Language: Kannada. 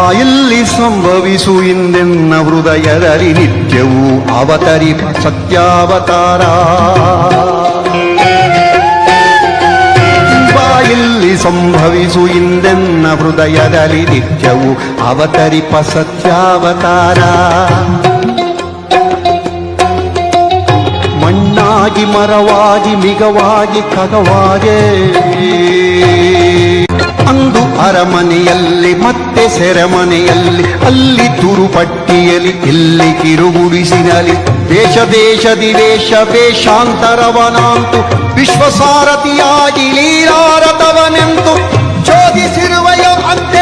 ಬಾಯಲ್ಲಿ ಸಂಭವಿಸು ಇಂದೆನ್ನ ಹೃದಯದಲ್ಲಿ ನಿತ್ಯವೂ ಅವತರಿಪ ಸತ್ಯಾವತಾರ. ಬಾಯಲ್ಲಿ ಸಂಭವಿಸು ಇಂದೆನ್ನ ಹೃದಯದಲ್ಲಿ ನಿತ್ಯವೂ ಅವತರಿಪ ಸತ್ಯಾವತಾರ. ಮಣ್ಣಾಗಿ ಮರವಾಗಿ ಮಿಗವಾಗಿ ಖಗವಾಗೆ ಅಂದು ಅರಮನೆಯಲ್ಲಿ ಮತ್ತೆ ಸೆರೆಮನೆಯಲ್ಲಿ, ಅಲ್ಲಿ ತುರುಪಟ್ಟಿಯಲ್ಲಿ ಇಲ್ಲಿ ಕಿರುಗುಡಿಸಿನಲ್ಲಿ, ದೇಶ ದೇಶದಿ ವೇಷ ವೇಷಾಂತರವನಾಂತು ವಿಶ್ವಸಾರಥಿಯಾಗಿ ಲೀಲಾರಥವನೆಂತು ಚೋದಿಸಿರುವೆಯೋ ಅಂತೆ